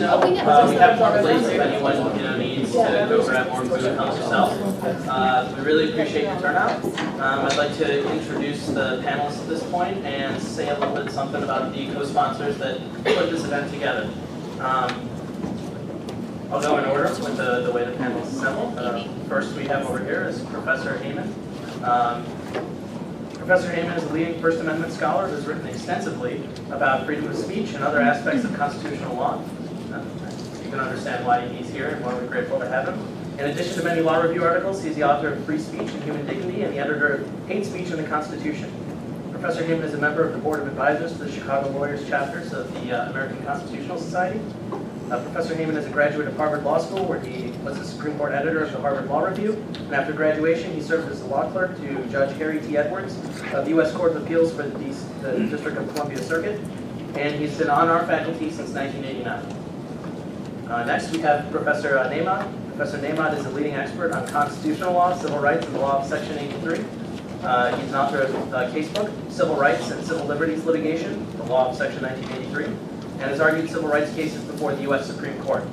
we have more plates if anyone needs to go grab more food and help yourself. We really appreciate your turnout. I'd like to introduce the panelists at this point and say a little bit something about the co-sponsors that put this event together. I'll go in order with the way the panel is assembled. First we have over here is Professor Heyman. Professor Heyman is a leading First Amendment scholar who has written extensively about freedom of speech and other aspects of constitutional law. You can understand why he's here and why we're grateful to have him. In addition to many law review articles, he's the author of Free Speech and Human Dignity and the editor of Hate Speech and the Constitution. Professor Heyman is a member of the Board of Advisors to the Chicago Lawyers chapters of the American Constitutional Society. Professor Heyman is a graduate of Harvard Law School, where he was the Supreme Court editor of the Harvard Law Review. And after graduation, he served as a law clerk to Judge Harry T. Edwards of the U.S. Court of Appeals for the District of Columbia Circuit. And he's been on our faculty since 1989. Next, we have Professor Nahmod. Professor Nahmod is a leading expert on constitutional law, civil rights, and the law of Section 83. He's an author of the casebook, Civil Rights and Civil Liberties Litigation, the law of Section 1983. And has argued civil rights cases before the U.S. Supreme Court.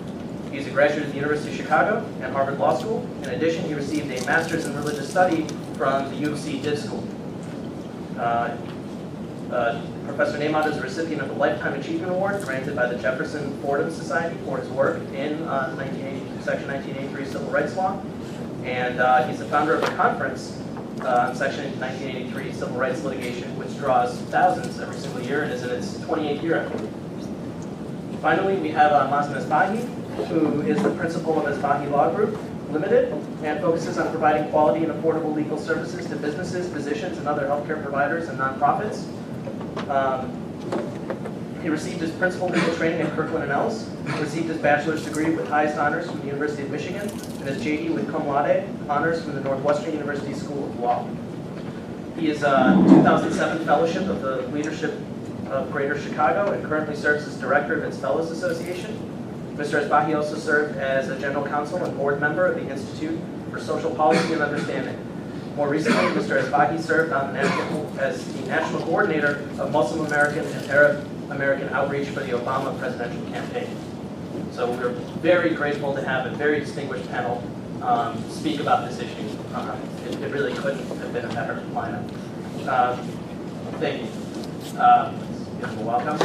He's a graduate of the University of Chicago and Harvard Law School. In addition, he received a master's in religious study from the UC Div School. Professor Nahmod is a recipient of the Lifetime Achievement Award granted by the Jefferson Fordham Society for his work in Section 1983 civil rights law. And he's the founder of a conference on Section 1983 civil rights litigation, which draws thousands every single year and is in its 28th year, I believe. Finally, we have Mazen Asbahi, who is the principal of Asbahi Law Group Limited and focuses on providing quality and affordable legal services to businesses, physicians, and other healthcare providers and nonprofits. He received his principal legal training at Kirkland & Ellis, received his bachelor's degree with highest honors from the University of Michigan, and his JD with cum laude honors from the Northwestern University School of Law. He is a 2007 fellowship of the Leadership of Greater Chicago and currently serves as director of its Fellows Association. Mr. Asbahi also served as a general counsel and board member of the Institute for Social Policy and Understanding. More recently, Mr. Asbahi served on as the national coordinator of Muslim American and Arab American outreach for the Obama presidential campaign. So we're very grateful to have a very distinguished panel speak about this issue. It really couldn't have been a better lineup. Thank you. Welcome.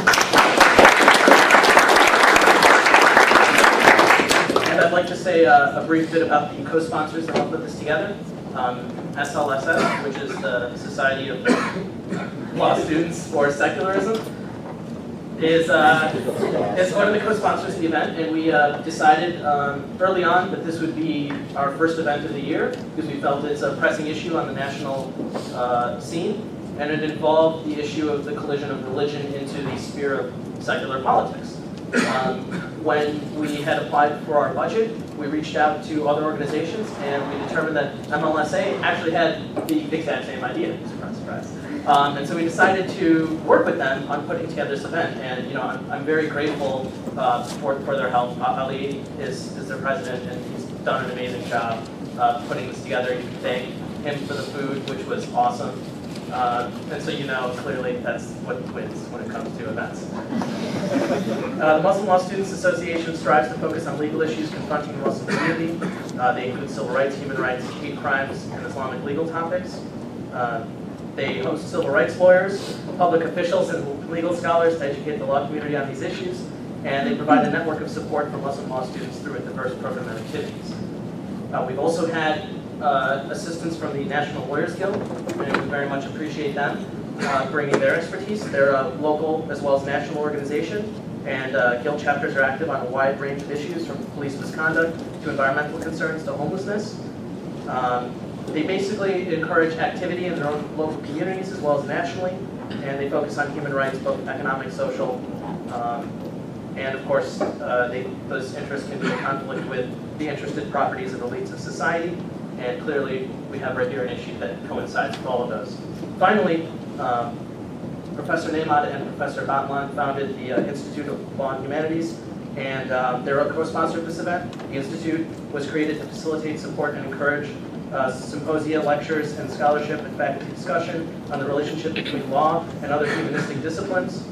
And I'd like to say a brief bit about the co-sponsors that helped put this together. SLSS, which is the Society of Law Students for Secularism, is one of the co-sponsors of the event, and we decided early on that this would be our first event of the year because we felt it's a pressing issue on the national scene. And it involved the issue of the collision of religion into the sphere of secular politics. When we had applied for our budget, we reached out to other organizations, and we determined that MLSA actually had the exact same idea. Surprise, surprise. And so we decided to work with them on putting together this event. And I'm very grateful for their help. Ali is their president, and he's done an amazing job putting this together. You can thank him for the food, which was awesome. And so clearly that's what wins when it comes to events. The Muslim Law Students Association strives to focus on legal issues confronting the Muslim community. They include civil rights, human rights, hate crimes, and Islamic legal topics. They host civil rights lawyers, public officials, and legal scholars to educate the law community on these issues. And they provide a network of support for Muslim law students through a diverse program and activities. We've also had assistance from the National Lawyers Guild, and we very much appreciate them bringing their expertise. They're a local as well as national organization, and guild chapters are active on a wide range of issues from police misconduct to environmental concerns to homelessness. They basically encourage activity in their own local communities as well as nationally, and they focus on human rights, both economic, social, and of course, those interests can be in conflict with the interested properties of elites of society. And clearly, we have right here an issue that coincides with all of those. Finally, Professor Nahmod and Professor Batlan founded the Institute of Law and Humanities, and they're a co-sponsor of this event. The Institute was created to facilitate, support, and encourage symposia, lectures, and scholarship and faculty discussion on the relationship between law and other humanistic disciplines.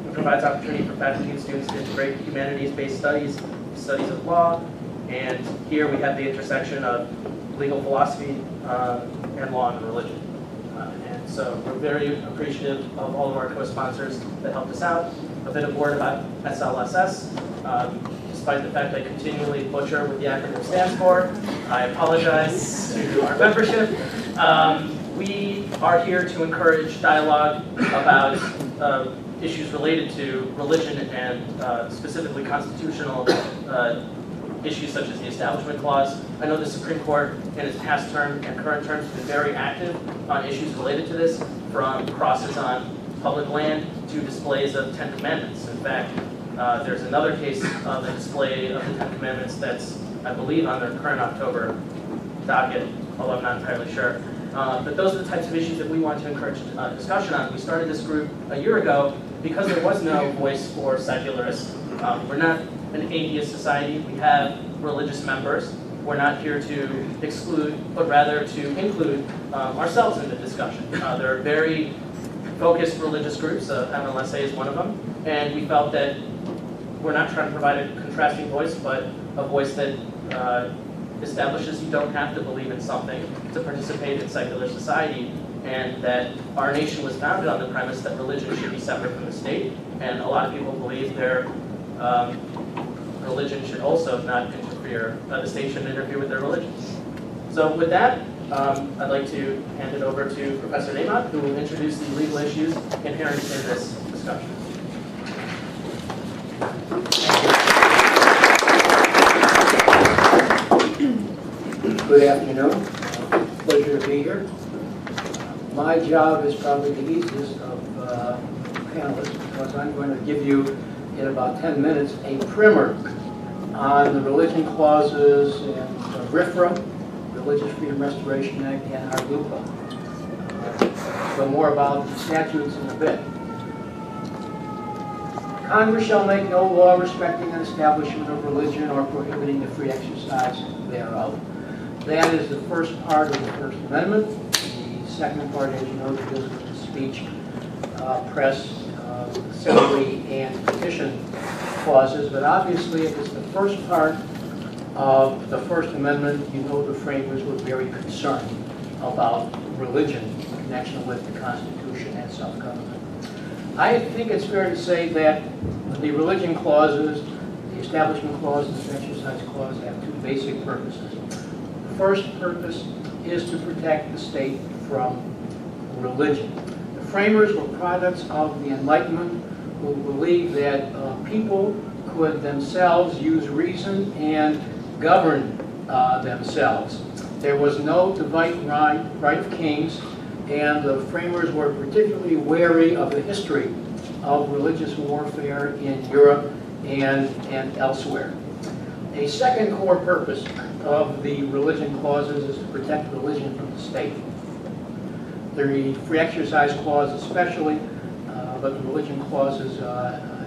It provides opportunity for faculty and students to integrate humanities-based studies, studies of law, and here we have the intersection of legal philosophy and law and religion. And so we're very appreciative of all of our co-sponsors that helped us out. A bit of word about SLSS. Despite the fact I continually butcher what the acronym stands for, I apologize to our membership. We are here to encourage dialogue about issues related to religion and specifically constitutional issues such as the Establishment Clause. I know the Supreme Court in its past term and current terms has been very active on issues related to this, from crosses on public land to displays of 10 Commandments. In fact, there's another case of a display of the 10 Commandments that's, I believe, on their current October docket, although I'm not entirely sure. But those are the types of issues that we want to encourage discussion on. We started this group a year ago because there was no voice for secularists. We're not an atheist society. We have religious members. We're not here to exclude, but rather to include ourselves in the discussion. There are very focused religious groups. MLSA is one of them. And we felt that we're not trying to provide a contrasting voice, but a voice that establishes you don't have to believe in something to participate in secular society, and that our nation was founded on the premise that religion should be separate from the state, and a lot of people believe their religion should also not interfere, the state shouldn't interfere with their religion. So with that, I'd like to hand it over to Professor Nahmod, who will introduce the legal issues inherent in this discussion. Good afternoon. Pleasure to be here. My job is probably the easiest of panelists because I'm going to give you, in about 10 minutes, a primer on the religion clauses in RFRA, Religious Freedom Restoration Act, and ARLUPA. So more about the statutes in a bit. Congress shall make no law respecting an establishment of religion or prohibiting the free exercise thereof. That is the first part of the First Amendment. The second part, as you know, deals with the speech, press, assembly, and petition clauses. But obviously, it is the first part of the First Amendment. You know the framers were very concerned about religion in connection with the Constitution and self-government. I think it's fair to say that the religion clauses, the Establishment Clause and the Exercise Clause, have two basic purposes. The first purpose is to protect the state from religion. The framers were products of the Enlightenment who believed that people could themselves use reason and govern themselves. There was no divine right of kings, and the framers were particularly wary of the history of religious warfare in Europe and elsewhere. A second core purpose of the religion clauses is to protect religion from the state. The Free Exercise Clause especially, but the religion clauses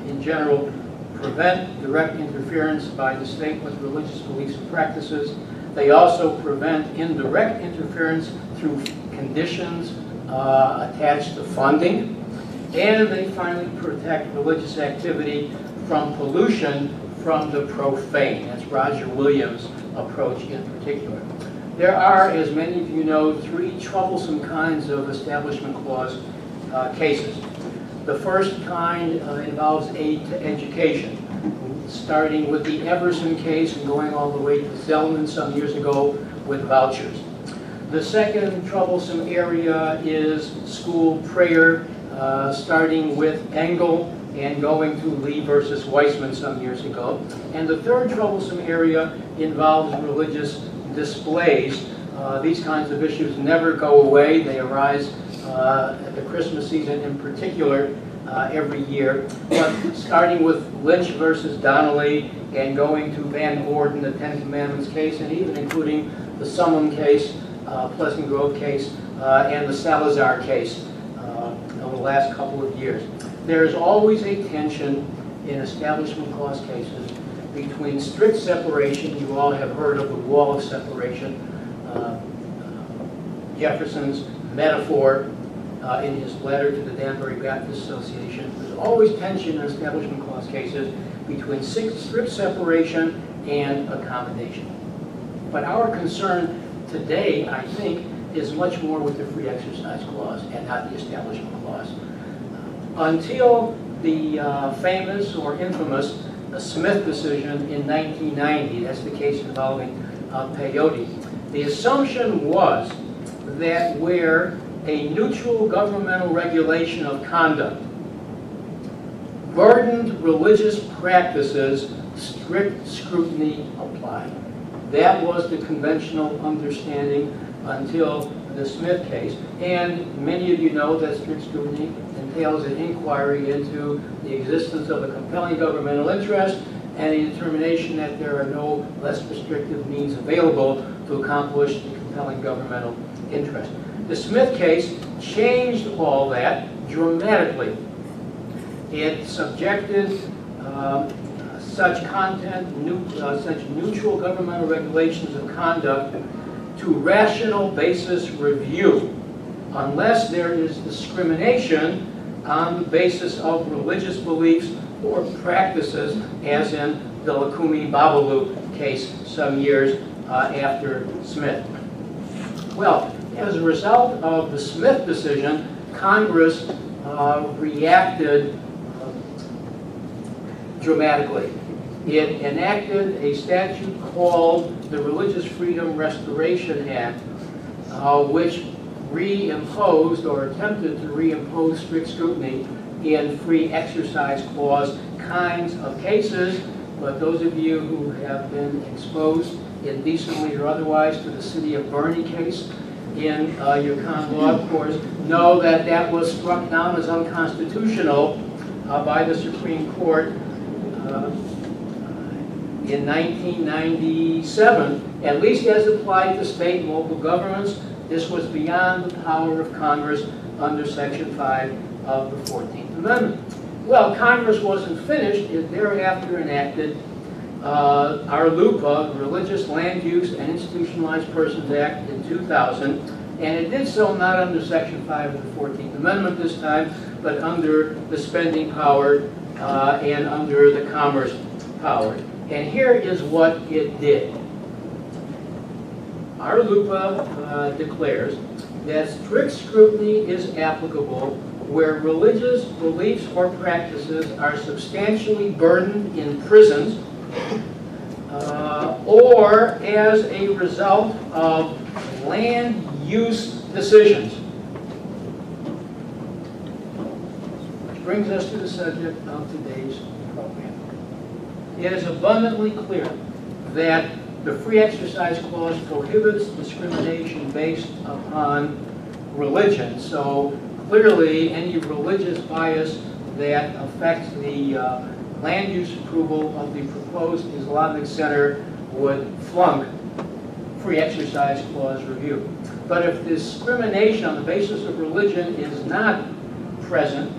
in general, prevent direct interference by the state with religious beliefs and practices. They also prevent indirect interference through conditions attached to funding. And they finally protect religious activity from pollution from the profane. That's Roger Williams' approach in particular. There are, as many of you know, three troublesome kinds of Establishment Clause cases. The first kind involves aid to education, starting with the Everson case and going all the way to Zellman some years ago with vouchers. The second troublesome area is school prayer, starting with Engel and going to Lee versus Weissman some years ago. And the third troublesome area involves religious displays. These kinds of issues never go away. They arise at the Christmas season in particular every year. But starting with Lynch versus Donnelly and going to Van Orden, the Ten Commandments case, and even including the Summum case, Pleasant Grove case, and the Salazar case over the last couple of years. There's always a tension in Establishment Clause cases between strict separation. You all have heard of the wall of separation, Jefferson's metaphor, in his letter to the Danbury Baptist Association. There's always tension in Establishment Clause cases between strict separation and accommodation. But our concern today, I think, is much more with the Free Exercise Clause and not the Establishment Clause. Until the famous or infamous Smith decision in 1990, that's the case involving peyote, the assumption was that where a neutral governmental regulation of conduct burdened religious practices, strict scrutiny applied. That was the conventional understanding until the Smith case. And many of you know that strict scrutiny entails an inquiry into the existence of a compelling governmental interest and a determination that there are no less restrictive means available to accomplish the compelling governmental interest. The Smith case changed all that dramatically. It subjected such neutral governmental regulations of conduct to rational basis review, unless there is discrimination on the basis of religious beliefs or practices, as in the Lukumi Babalu case some years after Smith. Well, as a result of the Smith decision, Congress reacted dramatically. It enacted a statute called the Religious Freedom Restoration Act, which reimposed or attempted to reimpose strict scrutiny in Free Exercise Clause kinds of cases. But those of you who have been exposed indecently or otherwise to the City of Bernie case in your common law course know that that was struck down as unconstitutional by the Supreme Court in 1997, at least as applied to state and local governments. This was beyond the power of Congress under Section 5 of the 14th Amendment. Well, Congress wasn't finished. It thereafter enacted our LUPA, Religious Land Use and Institutionalized Persons Act, in 2000, and it did so not under Section 5 of the 14th Amendment this time, but under the spending power and under the commerce power. And here is what it did. Our LUPA declares that strict scrutiny is applicable where religious beliefs or practices are substantially burdened in prisons or as a result of land use decisions. Which brings us to the subject of today's program. It is abundantly clear that the Free Exercise Clause prohibits discrimination based upon religion. So clearly, any religious bias that affects the land use approval of the proposed Islamic Center would flunk Free Exercise Clause review. But if discrimination on the basis of religion is not present,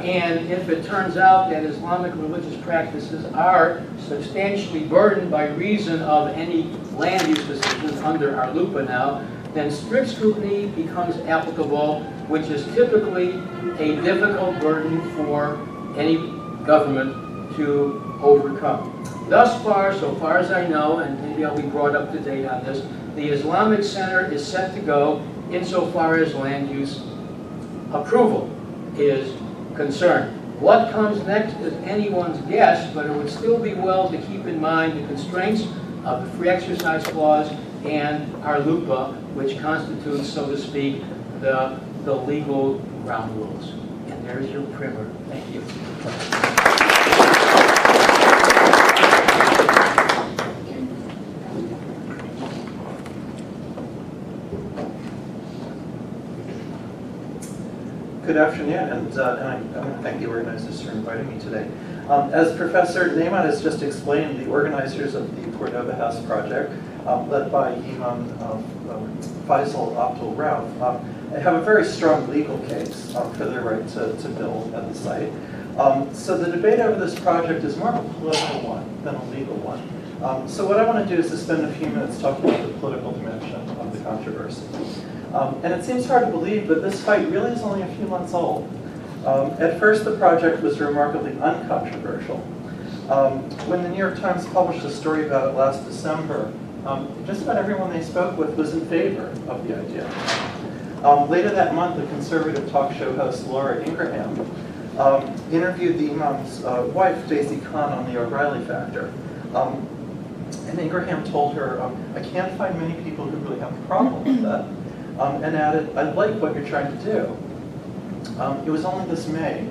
and if it turns out that Islamic religious practices are substantially burdened by reason of any land use decisions under our LUPA now, then strict scrutiny becomes applicable, which is typically a difficult burden for any government to overcome. Thus far, so far as I know, and maybe I'll be brought up to date on this, the Islamic Center is set to go insofar as land use approval is concerned. What comes next is anyone's guess, but it would still be well to keep in mind the constraints of the Free Exercise Clause and our LUPA, which constitutes, so to speak, the legal ground rules. And there's your primer. Thank you. Good afternoon, and I want to thank the organizers for inviting me today. As Professor Nahmod has just explained, the organizers of the Cordova House project, led by Heyman, Faisal Abdul Rauf, have a very strong legal case for their right to build at the site. So the debate over this project is more of a political one than a legal one. So what I want to do is to spend a few minutes talking about the political dimension of the controversy. And it seems hard to believe, but this fight really is only a few months old. At first, the project was remarkably uncontroversial. When the New York Times published a story about it last December, just about everyone they spoke with was in favor of the idea. Later that month, the conservative talk show host Laura Ingraham interviewed the Imam's wife, Daisy Kahn, on the O'Reilly Factor. And Ingraham told her, I can't find many people who really have a problem with that, and added, I like what you're trying to do. It was only this May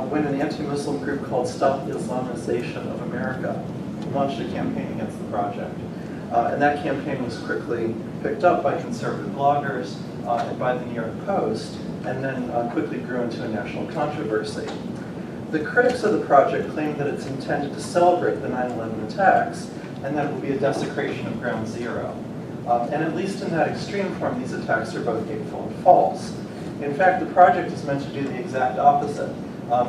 when an anti-Muslim group called Stop the Islamization of America launched a campaign against the project. And that campaign was quickly picked up by conservative bloggers and by the New York Post, and then quickly grew into a national controversy. The critics of the project claim that it's intended to celebrate the 9/11 attacks, and that it will be a desecration of Ground Zero. And at least in that extreme form, these attacks are both hateful and false. In fact, the project is meant to do the exact opposite.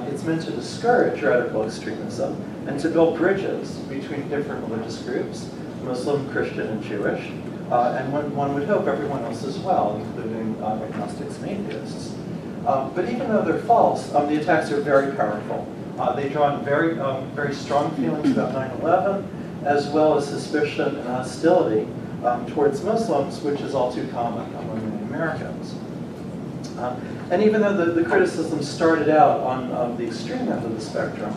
It's meant to discourage radical extremism and to build bridges between different religious groups, Muslim, Christian, and Jewish, and one would hope everyone else as well, including agnostics and atheists. But even though they're false, the attacks are very powerful. They draw on very strong feelings about 9/11, as well as suspicion and hostility towards Muslims, which is all too common among many Americans. And even though the criticism started out on the extreme end of the spectrum,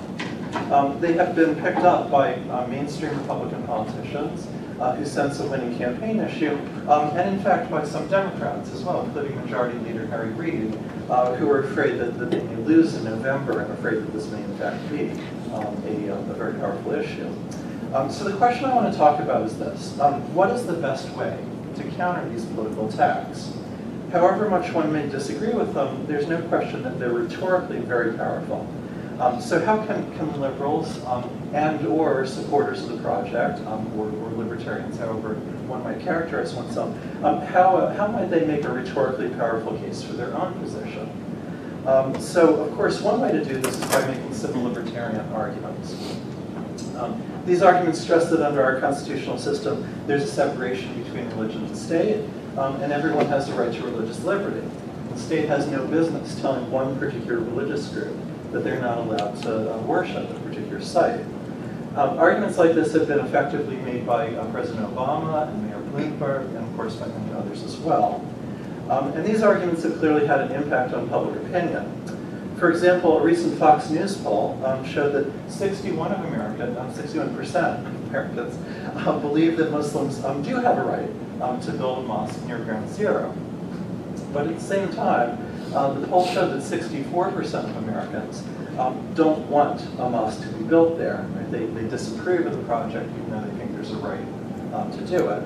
they have been picked up by mainstream Republican politicians who sense a winning campaign issue, and in fact by some Democrats as well, including Majority Leader Harry Reid, who are afraid that they may lose in November and afraid that this may in fact be a very powerful issue. So the question I want to talk about is this. What is the best way to counter these political attacks? However much one may disagree with them, there's no question that they're rhetorically very powerful. So how can liberals and or supporters of the project, or libertarians, however one might characterize oneself, how might they make a rhetorically powerful case for their own position? So of course one way to do this is by making civil libertarian arguments. These arguments stress that under our constitutional system there's a separation between religion and state, and everyone has the right to religious liberty. The state has no business telling one particular religious group that they're not allowed to worship at a particular site. Arguments like this have been effectively made by President Obama and Mayor Bloomberg, and of course by many others as well. And these arguments have clearly had an impact on public opinion. For example, a recent Fox News poll showed that 61% of Americans believe that Muslims do have a right to build a mosque near Ground Zero. But at the same time, the poll showed that 64% of Americans don't want a mosque to be built there. Right? They disapprove of the project even though they think there's a right to do it.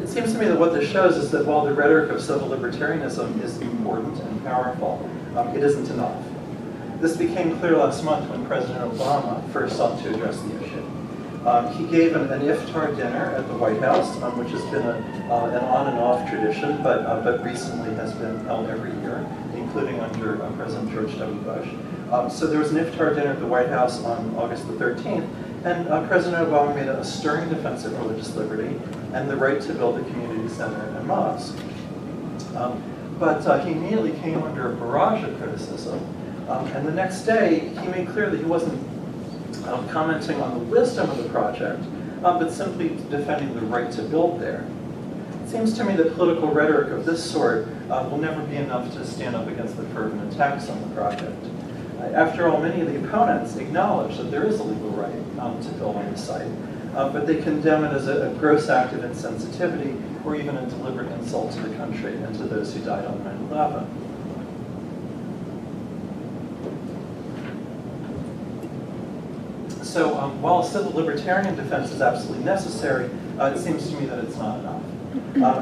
It seems to me that what this shows is that while the rhetoric of civil libertarianism is important and powerful, it isn't enough. This became clear last month when President Obama first sought to address the issue. He gave an iftar dinner at the White House, which has been an on and off tradition, but recently has been held every year, including under President George W. Bush. So there was an iftar dinner at the White House on August the 13th, and President Obama made a stirring defense of religious liberty and the right to build a community center and mosque. But he immediately came under a barrage of criticism, and the next day he made clear that he wasn't commenting on the wisdom of the project, but simply defending the right to build there. It seems to me that political rhetoric of this sort will never be enough to stand up against the fervent attacks on the project. After all, many of the opponents acknowledge that there is a legal right to build on the site, but they condemn it as a gross act of insensitivity or even a deliberate insult to the country and to those who died on 9/11. So while civil libertarian defense is absolutely necessary, it seems to me that it's not enough.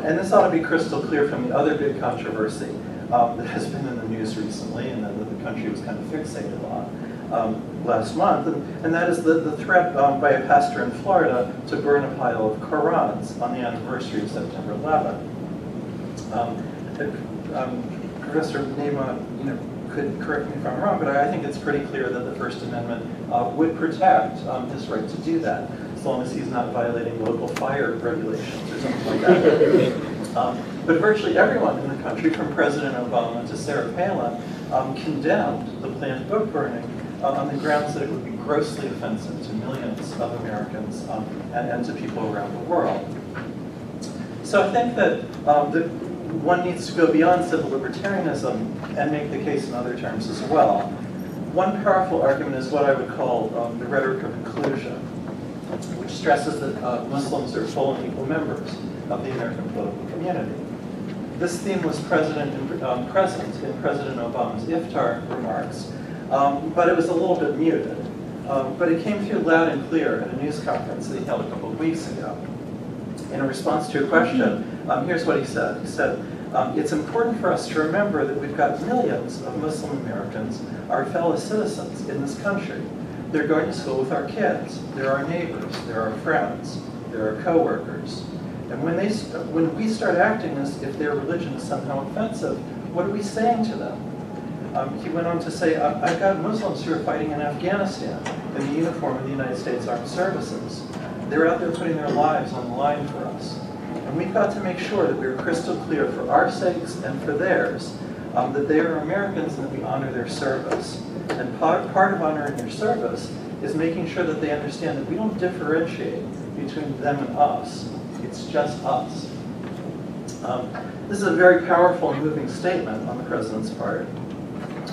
And this ought to be crystal clear from the other big controversy that has been in the news recently and that the country was kind of fixated on last month, and that is the threat by a pastor in Florida to burn a pile of Qurans on the anniversary of September 11th. Professor Nahmod, could correct me if I'm wrong, but I think it's pretty clear that the First Amendment would protect his right to do that, as long as he's not violating local fire regulations or something like that. But virtually everyone in the country, from President Obama to Sarah Palin, condemned the planned book burning on the grounds that it would be grossly offensive to millions of Americans and to people around the world. So I think that one needs to go beyond civil libertarianism and make the case in other terms as well. One powerful argument is what I would call the rhetoric of inclusion, which stresses that Muslims are full and equal members of the American political community. This theme was present in President Obama's iftar remarks, but it was a little bit muted. But it came through loud and clear at a news conference that he held a couple of weeks ago. In response to a question, here's what he said. He said, it's important for us to remember that we've got millions of Muslim Americans, our fellow citizens in this country. They're going to school with our kids. They're our neighbors. They're our friends. They're our coworkers. And when we start acting as if their religion is somehow offensive, what are we saying to them? He went on to say, I've got Muslims who are fighting in Afghanistan in the uniform of the United States Armed Services. They're out there putting their lives on the line for us. And we've got to make sure that we're crystal clear for our sakes and for theirs, that they are Americans and that we honor their service. And part of honoring their service is making sure that they understand that we don't differentiate between them and us. It's just us. This is a very powerful and moving statement on the president's part.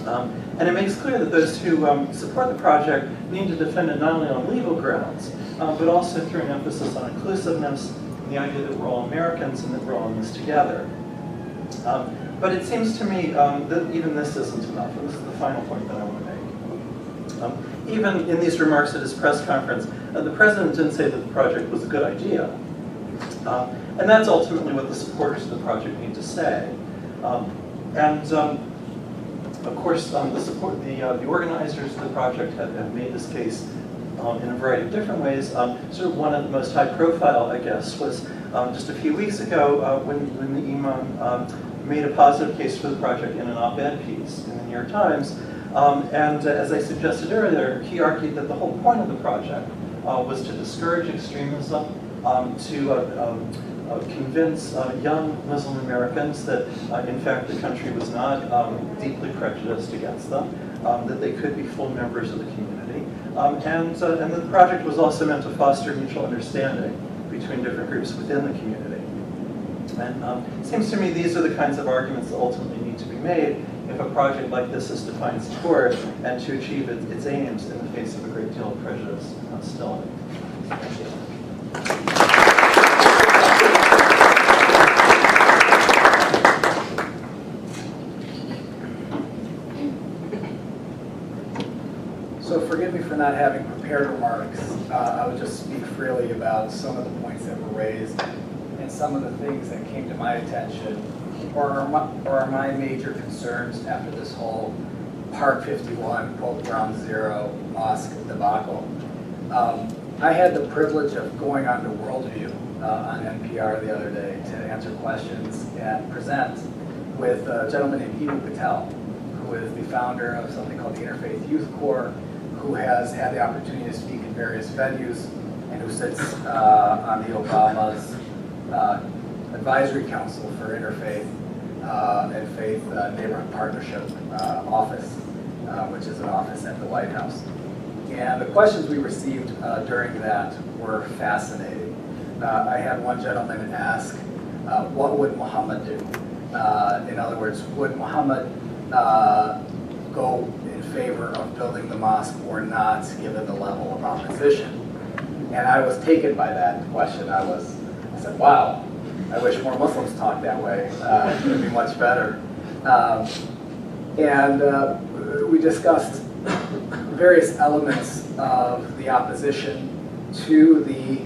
And it makes clear that those who support the project need to defend it not only on legal grounds, but also through an emphasis on inclusiveness and the idea that we're all Americans and that we're all in this together. But it seems to me that even this isn't enough, and this is the final point that I want to make. Even in these remarks at his press conference, the president didn't say that the project was a good idea. And that's ultimately what the supporters of the project need to say. Of course, the organizers of the project have made this case in a variety of different ways. Sort of one of the most high profile, I guess, was just a few weeks ago when the Imam made a positive case for the project in an op-ed piece in the New York Times. And as I suggested earlier, he argued that the whole point of the project was to discourage extremism, to convince young Muslim Americans that, in fact, the country was not deeply prejudiced against them, that they could be full members of the community, and the project was also meant to foster mutual understanding between different groups within the community. And it seems to me these are the kinds of arguments that ultimately need to be made if a project like this is to find support and to achieve its aims in the face of a great deal of prejudice and hostility. Thank you. So forgive me for not having prepared remarks. I would just speak freely about some of the points that were raised and some of the things that came to my attention or are my major concerns after this whole Park 51, Ground Zero Mosque debacle. I had the privilege of going on to Worldview on NPR the other day to answer questions and present with a gentleman named Heyman Patel, who is the founder of something called the Interfaith Youth Corps, who has had the opportunity to speak in various venues and who sits on the Obama's Advisory Council for Interfaith and Faith Neighborhood Partnership office, which is an office at the White House. And the questions we received during that were fascinating. I had one gentleman ask, what would Muhammad do? In other words, would Muhammad go in favor of building the mosque or not, given the level of opposition? And I was taken by that question. I said, wow, I wish more Muslims talked that way. It would be much better. We discussed various elements of the opposition to the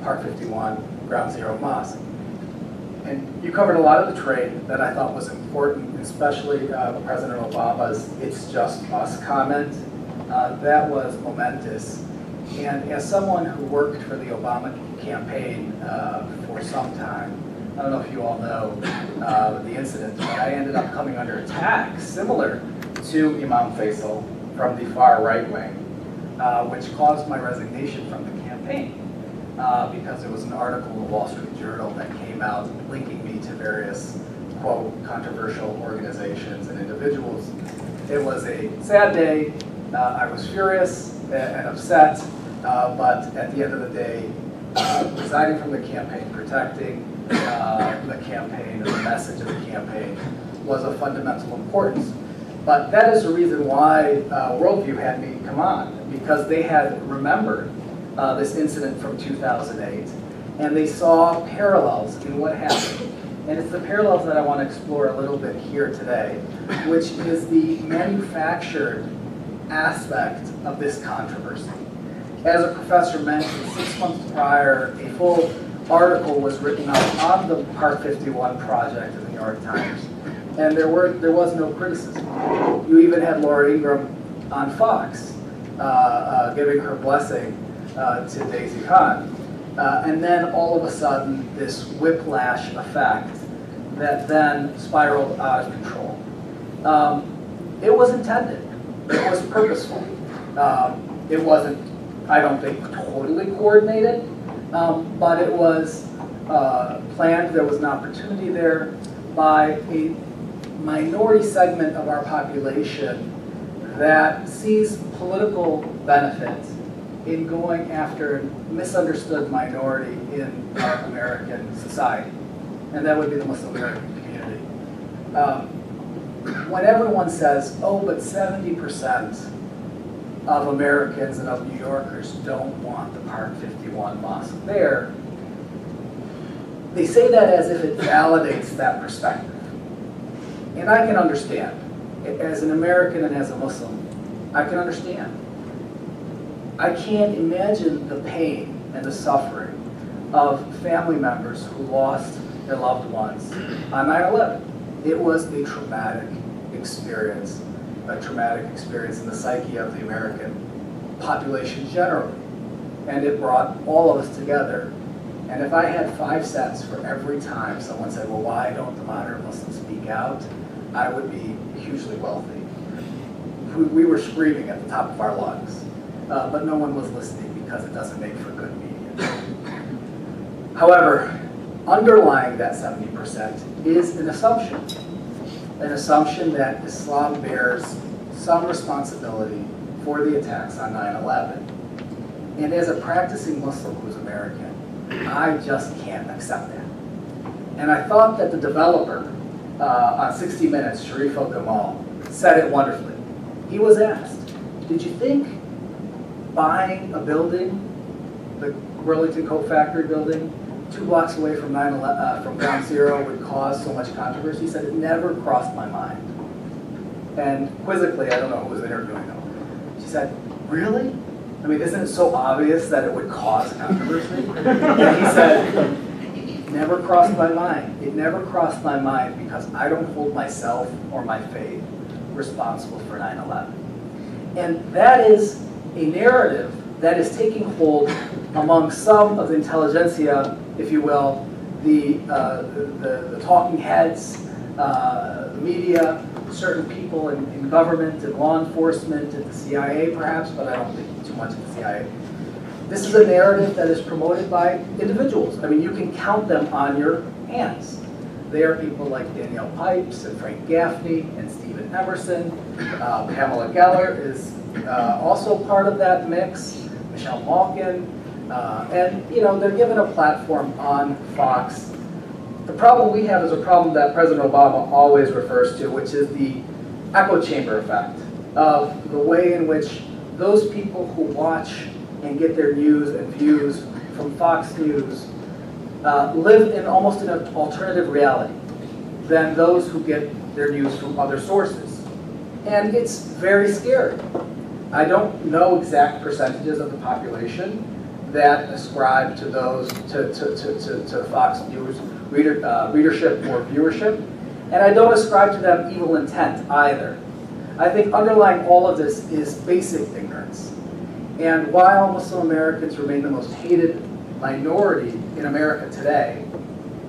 Park 51 Ground Zero Mosque. And you covered a lot of the trade that I thought was important, especially President Obama's "It's just us" comment. That was momentous. And as someone who worked for the Obama campaign for some time, I don't know if you all know the incident, but I ended up coming under attack similar to Imam Faisal from the far right wing, which caused my resignation from the campaign. because there was an article in the Wall Street Journal that came out linking me to various, quote, controversial organizations and individuals. It was a sad day. I was furious and upset, but at the end of the day, resigning from the campaign, protecting the campaign and the message of the campaign was of fundamental importance. But that is the reason why Worldview had me come on, because they had remembered this incident from 2008, and they saw parallels in what happened. And it's the parallels that I want to explore a little bit here today, which is the manufactured aspect of this controversy. As a professor mentioned, 6 months prior, a full article was written up on the Part 51 project in the New York Times, and there was no criticism. You even had Laura Ingraham on Fox giving her blessing to Daisy Khan. And then all of a sudden, this whiplash effect that then spiraled out of control. It was intended. It was purposeful. It wasn't, I don't think, totally coordinated, but it was planned. There was an opportunity there by a minority segment of our population that sees political benefit in going after a misunderstood minority in our American society, and that would be the Muslim American community. When everyone says, oh, but 70% of Americans and of New Yorkers don't want the Part 51 mosque there, they say that as if it validates that perspective. And I can understand. As an American and as a Muslim, I can understand. I can't imagine the pain and the suffering of family members who lost their loved ones on 9/11. It was a traumatic experience in the psyche of the American population generally. And it brought all of us together. And if I had 5 cents for every time someone said, well, why don't the modern Muslims speak out, I would be hugely wealthy. We were screaming at the top of our lungs, but no one was listening because it doesn't make for good media. However, underlying that 70% is an assumption that Islam bears some responsibility for the attacks on 9/11. And as a practicing Muslim who's American, I just can't accept that. And I thought that the developer on 60 Minutes, Sharif El-Gamal, said it wonderfully. He was asked, did you think buying a building, the Burlington Coat Factory building, 2 blocks away from from Ground Zero would cause so much controversy? He said, it never crossed my mind. And quizzically, I don't know who was interviewing him, she said, really? I mean, isn't it so obvious that it would cause controversy? And he said, never crossed my mind. It never crossed my mind because I don't hold myself or my faith responsible for 9/11. And that is a narrative that is taking hold among some of the intelligentsia, if you will, the talking heads, the media, certain people in government and law enforcement and the CIA perhaps, but I don't think too much of the CIA. This is a narrative that is promoted by individuals. I mean, you can count them on your hands. They are people like Danielle Pipes and Frank Gaffney and Stephen Emerson. Pamela Geller is also part of that mix. Michelle Malkin. And, you know, they're given a platform on Fox. The problem we have is a problem that President Obama always refers to, which is the echo chamber effect of the way in which those people who watch and get their news and views from Fox News live in almost an alternative reality than those who get their news from other sources. And it's very scary. I don't know exact percentages of the population that ascribe to those, to Fox News readership or viewership, and I don't ascribe to them evil intent either. I think underlying all of this is basic ignorance. And while Muslim Americans remain the most hated minority in America today,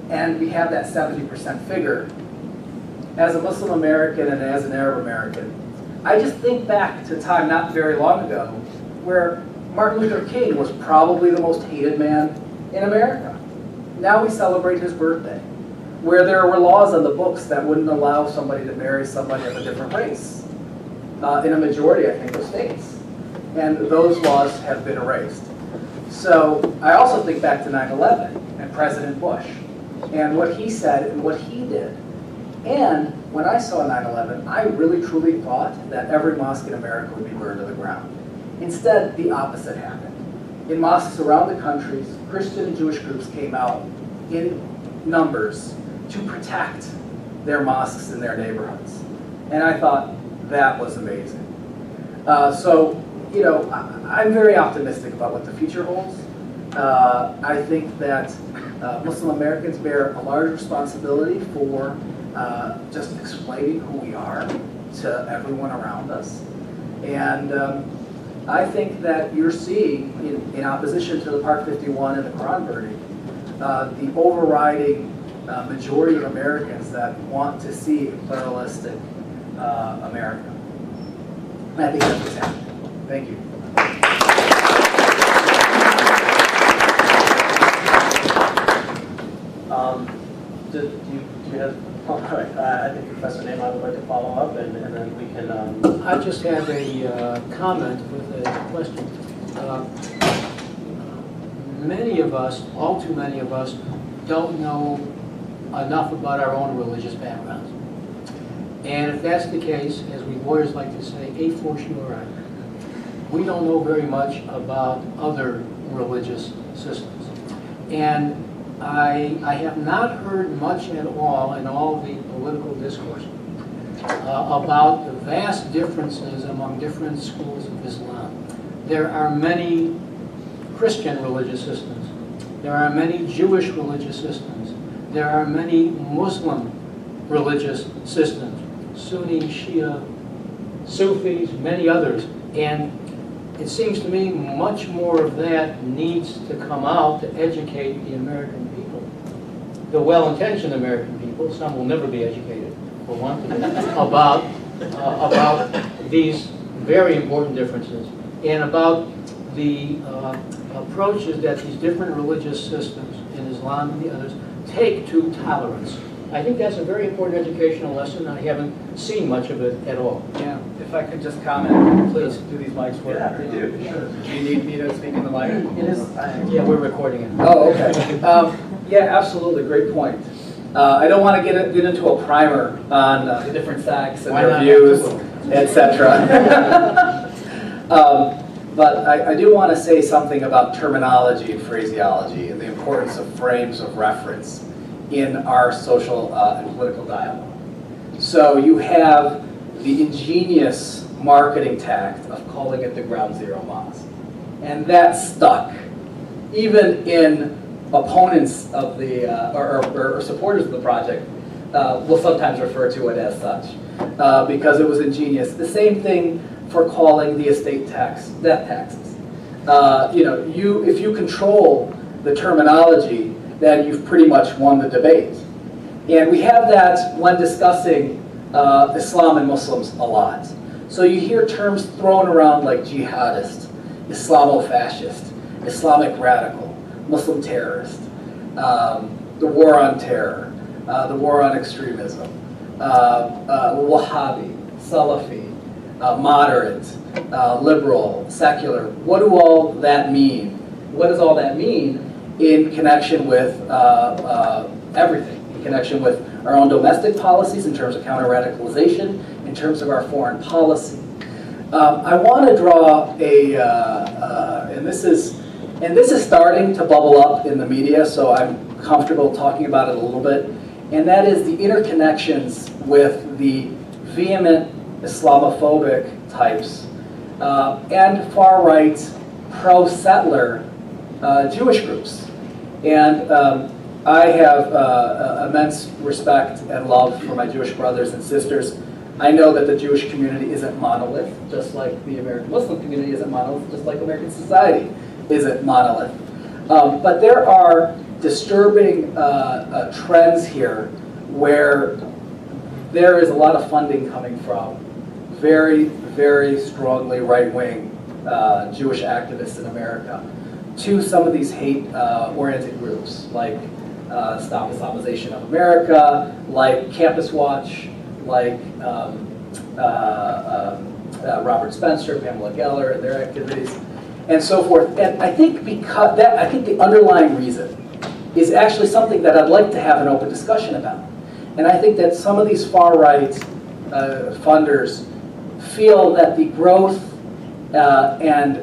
and we have that 70% figure, as a Muslim American and as an Arab American, I just think back to a time not very long ago where Martin Luther King was probably the most hated man in America. Now we celebrate his birthday, where there were laws on the books that wouldn't allow somebody to marry somebody of a different race in a majority, I think, of states. And those laws have been erased. So I also think back to 9/11 and President Bush and what he said and what he did. And when I saw 9/11, I really truly thought that every mosque in America would be burned to the ground. Instead, the opposite happened. In mosques around the country, Christian and Jewish groups came out in numbers to protect their mosques in their neighborhoods. And I thought that was amazing. So, you know, I'm very optimistic about what the future holds. I think that Muslim Americans bear a large responsibility for just explaining who we are to everyone around us. And I think that you're seeing, in opposition to the Part 51 and the Quran burning, the overriding majority of Americans that want to see a pluralistic America. And I think that's what's happening. Thank you. Do you have, all right, I think Professor Nahmod would like to follow up, and then we can... I just have a comment with a question. Many of us, all too many of us, don't know enough about our own religious backgrounds. And if that's the case, as we lawyers like to say, a fortiori, we don't know very much about other religious systems. And I have not heard much at all in all the political discourse about the vast differences among different schools of Islam. There are many Christian religious systems. There are many Jewish religious systems. There are many Muslim religious systems. Sunni, Shia, Sufis, many others. And it seems to me much more of that needs to come out to educate the American people. The well-intentioned American people, some will never be educated, for one thing, about these very important differences and about the approaches that these different religious systems in Islam and the others take to tolerance. I think that's a very important educational lesson. I haven't seen much of it at all. Yeah, if I could just comment, please, do these mics work? Yeah, they do, sure. Do you need me to speak in the mic? It is... Yeah, we're recording it. Oh, okay. Yeah, absolutely, great point. I don't want to get into a primer on the different sects and their views, etc. But I do want to say something about terminology and phraseology and the importance of frames of reference in our social and political dialogue. So you have the ingenious marketing tact of calling it the Ground Zero Mosque. And that stuck. Even in opponents of the, or supporters of the project, will sometimes refer to it as such, because it was ingenious. The same thing for calling the estate tax death taxes. You know, if you control the terminology, then you've pretty much won the debate. And we have that when discussing Islam and Muslims a lot. So you hear terms thrown around like jihadist, Islamo-fascist, Islamic radical, Muslim terrorist, the war on terror, the war on extremism, Wahhabi, Salafi, moderate, liberal, secular. What do all that mean? What does all that mean in connection with everything? In connection with our own domestic policies, in terms of counter-radicalization, in terms of our foreign policy. I want to draw and this is starting to bubble up in the media, so I'm comfortable talking about it a little bit, and that is the interconnections with the vehement Islamophobic types and far-right pro-settler Jewish groups. And I have immense respect and love for my Jewish brothers and sisters. I know that the Jewish community isn't monolith, just like the American Muslim community isn't monolith, just like American society isn't monolith. But there are disturbing trends here where there is a lot of funding coming from very, very strongly right-wing Jewish activists in America to some of these hate-oriented groups, like Stop Islamization of America, like Campus Watch, like Robert Spencer, Pamela Geller, and their activities, and so forth. And I think I think the underlying reason is actually something that I'd like to have an open discussion about. And I think that some of these far-right funders feel that the growth and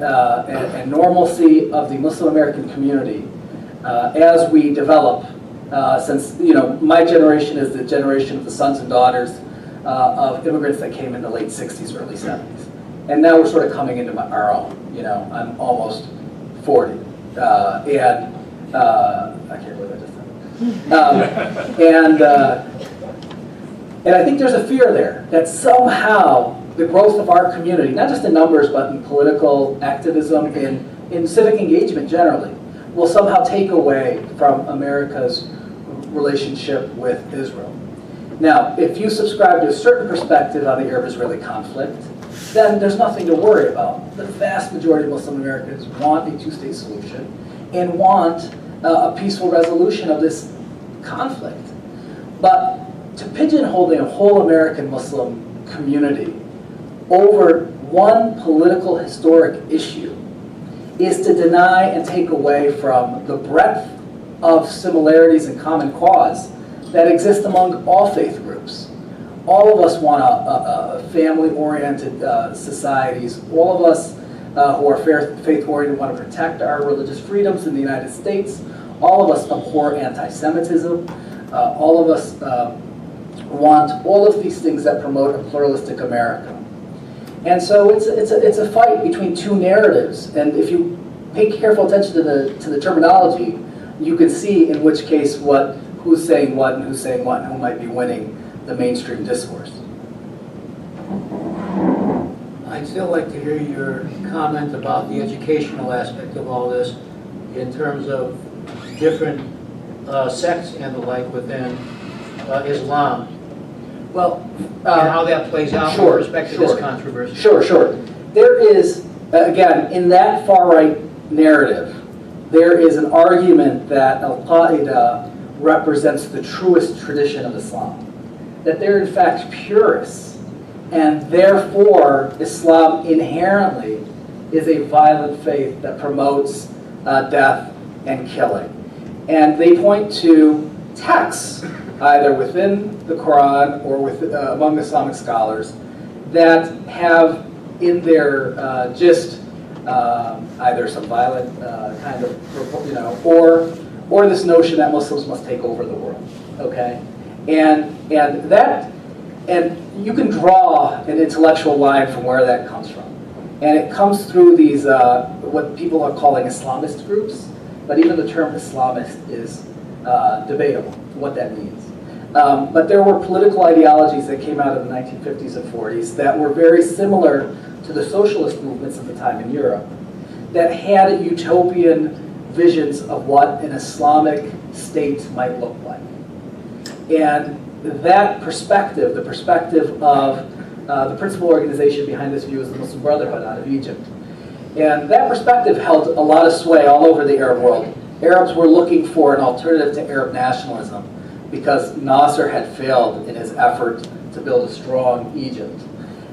normalcy of the Muslim American community as we develop, since my generation is the generation of the sons and daughters of immigrants that came in the late 60s, early 70s. And now we're sort of coming into our own. I'm almost 40. I can't believe I just said that. And I think there's a fear there that somehow the growth of our community, not just in numbers, but in political activism, in civic engagement generally, will somehow take away from America's relationship with Israel. Now, if you subscribe to a certain perspective on the Arab-Israeli conflict, then there's nothing to worry about. The vast majority of Muslim Americans want a two-state solution and want a peaceful resolution of this conflict. But to pigeonhole the whole American Muslim community over one political historic issue is to deny and take away from the breadth of similarities and common cause that exist among all faith groups. All of us want a family-oriented societies. All of us who are faith-oriented want to protect our religious freedoms in the United States. All of us abhor anti-Semitism. All of us want all of these things that promote a pluralistic America. And so it's a fight between two narratives. And if you pay careful attention to the terminology, you can see in which case who's saying what and who's saying what, and who might be winning the mainstream discourse. I'd still like to hear your comment about the educational aspect of all this in terms of different sects and the like within Islam. Well, And how that plays out with respect to this controversy. Sure. There is, again, in that far-right narrative, there is an argument that Al-Qaeda represents the truest tradition of Islam. That they're in fact purists, and therefore Islam inherently is a violent faith that promotes death and killing. And they point to texts, either within the Quran or among Islamic scholars, that have in their gist either some violent kind of, or this notion that Muslims must take over the world. Okay, and you can draw an intellectual line from where that comes from, and it comes through these what people are calling Islamist groups. But even the term Islamist is debatable, what that means. But there were political ideologies that came out of the 1950s and 40s that were very similar to the socialist movements of the time in Europe, that had utopian visions of what an Islamic state might look like. And that perspective, the perspective of the principal organization behind this view is the Muslim Brotherhood out of Egypt. And that perspective held a lot of sway all over the Arab world. Arabs were looking for an alternative to Arab nationalism because Nasser had failed in his effort to build a strong Egypt.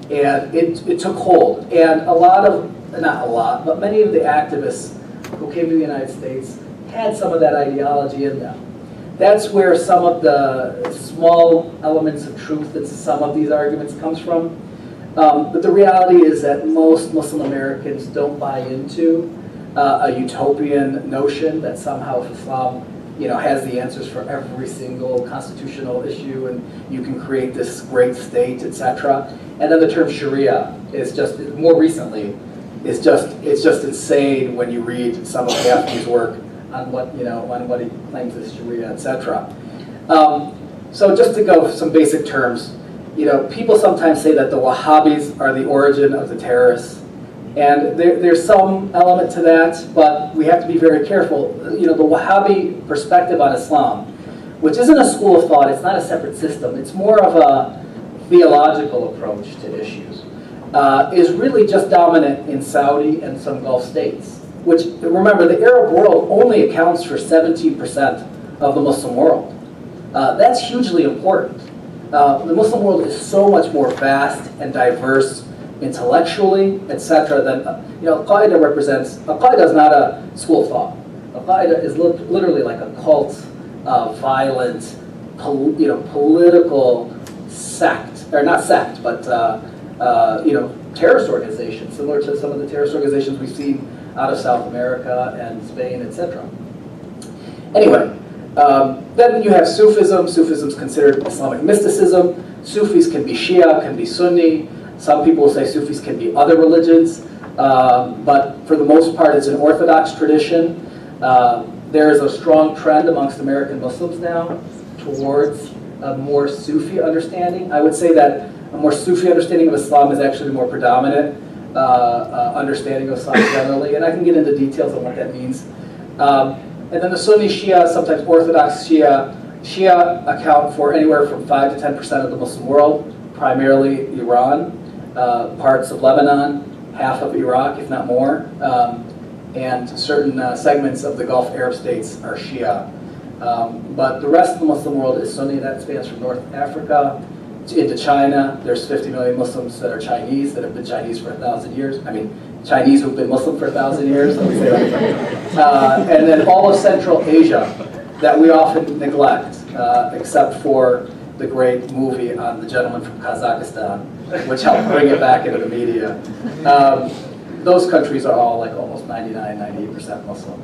And it took hold. And but many of the activists who came to the United States had some of that ideology in them. That's where some of the small elements of truth in some of these arguments comes from. But the reality is that most Muslim Americans don't buy into a utopian notion that somehow Islam, has the answers for every single constitutional issue, and you can create this great state, etc. And then the term Sharia is just more recently it's just insane when you read some of Gaffney's work on what he claims is Sharia, etc. So just to go some basic terms. People sometimes say that the Wahhabis are the origin of the terrorists, and there's some element to that, but we have to be very careful. The Wahhabi perspective on Islam, which isn't a school of thought, it's not a separate system, it's more of a theological approach to issues. is really just dominant in Saudi and some Gulf states, which, remember, the Arab world only accounts for 17% of the Muslim world. That's hugely important. The Muslim world is so much more vast and diverse intellectually, etc. than, Al-Qaeda represents. Al-Qaeda is not a school of thought. Al-Qaeda is literally like a cult, violent, political sect, or not sect, but terrorist organization, similar to some of the terrorist organizations we've seen out of South America and Spain, etc. Anyway, then you have Sufism. Sufism is considered Islamic mysticism. Sufis can be Shia, can be Sunni. Some people say Sufis can be other religions, but for the most part, it's an Orthodox tradition. There is a strong trend amongst American Muslims now towards a more Sufi understanding. I would say that a more Sufi understanding of Islam is actually the more predominant understanding of Islam generally, and I can get into details on what that means. And then the Sunni Shia, sometimes Orthodox Shia. Shia account for anywhere from 5 to 10% of the Muslim world, primarily Iran, parts of Lebanon, half of Iraq, if not more, and certain segments of the Gulf Arab states are Shia. But the rest of the Muslim world is Sunni. That spans from North Africa into China. There's 50 million Muslims that are Chinese, that have been Chinese for 1,000 years. I mean, Chinese who've been Muslim for 1,000 years, let me say that. And then all of Central Asia that we often neglect, except for the great movie on the gentleman from Kazakhstan, which helped bring it back into the media. Those countries are all like almost 99, 98% Muslim,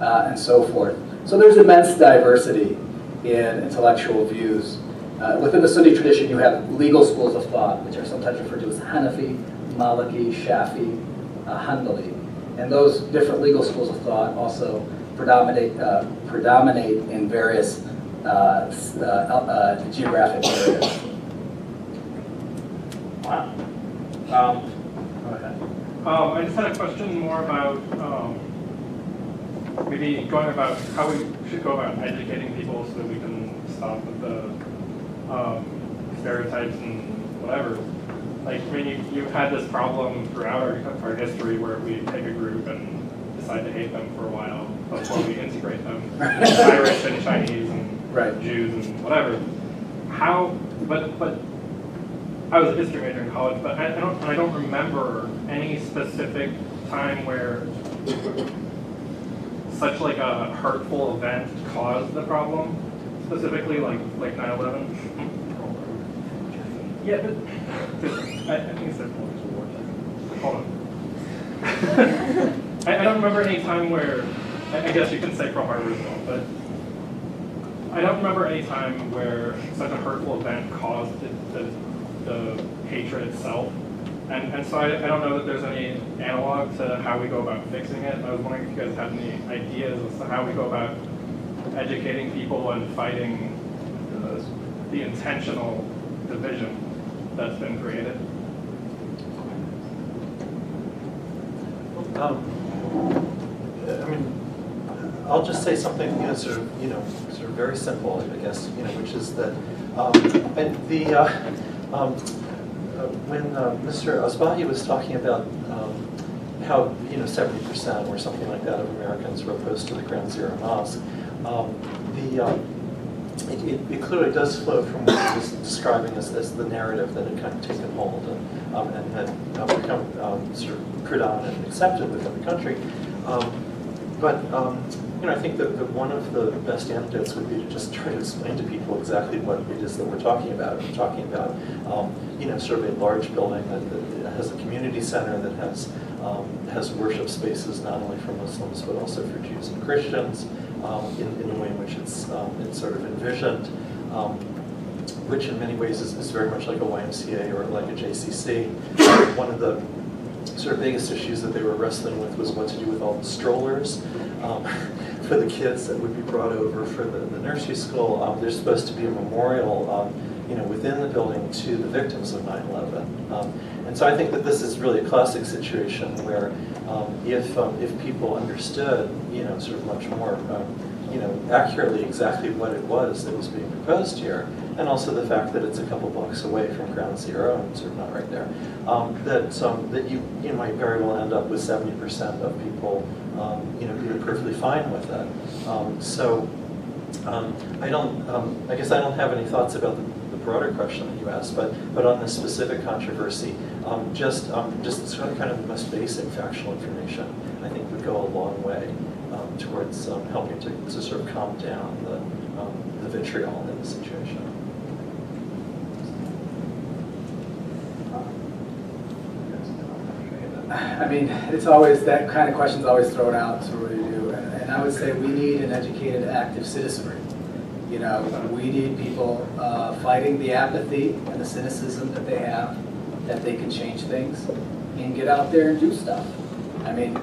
and so forth. So there's immense diversity in intellectual views. Within the Sunni tradition, you have legal schools of thought, which are sometimes referred to as Hanafi, Maliki, Shafi, Hanbali. And those different legal schools of thought also predominate in various geographic areas. Wow. Go ahead. I just had a question more about maybe going about how we should go about educating people so that we can stop with the stereotypes and whatever. Like, I mean, you've had this problem throughout our history where we take a group and decide to hate them for a while before we integrate them. Irish and Chinese and Jews and whatever. But I was a history major in college, but I don't remember any specific time where such like a hurtful event caused the problem, specifically like 9/11. Yeah, but I think it's hold on. I don't remember any time where, I guess you can say Pearl Harbor as well, but I don't remember any time where such a hurtful event caused the hatred itself. And so I don't know that there's any analog to how we go about fixing it. And I was wondering if you guys had any ideas as to how we go about educating people and fighting the intentional division that's been created. I mean, I'll just say something, sort of very simple, I guess, which is that when Mr. Asbahi was talking about how 70% or something like that of Americans were opposed to the Ground Zero Mosque, it clearly does flow from what he was describing as the narrative that had kind of taken hold and had become sort of predominant and accepted within the country. But I think that one of the best antidotes would be to just try to explain to people exactly what it is that we're talking about. We're talking about sort of a large building that has a community center that has worship spaces not only for Muslims but also for Jews and Christians. In a way in which it's sort of envisioned, which in many ways is very much like a YMCA or like a JCC. One of the sort of biggest issues that they were wrestling with was what to do with all the strollers for the kids that would be brought over for the nursery school. There's supposed to be a memorial within the building to the victims of 9/11. And And so I think that this is really a classic situation where if people understood, sort of much more, accurately exactly what it was that was being proposed here, and also the fact that it's a couple blocks away from ground zero and sort of not right there, that you might very well end up with 70% of people, being perfectly fine with it. I guess I don't have any thoughts about the broader question that you asked, but on this specific controversy, just sort of kind of the most basic factual information, I think would go a long way towards helping to sort of calm down the vitriol in the situation. I mean, it's always, that kind of question's always thrown out, so what do you do? And I would say we need an educated, active citizenry. We need people fighting the apathy and the cynicism that they have, that they can change things and get out there and do stuff. I mean,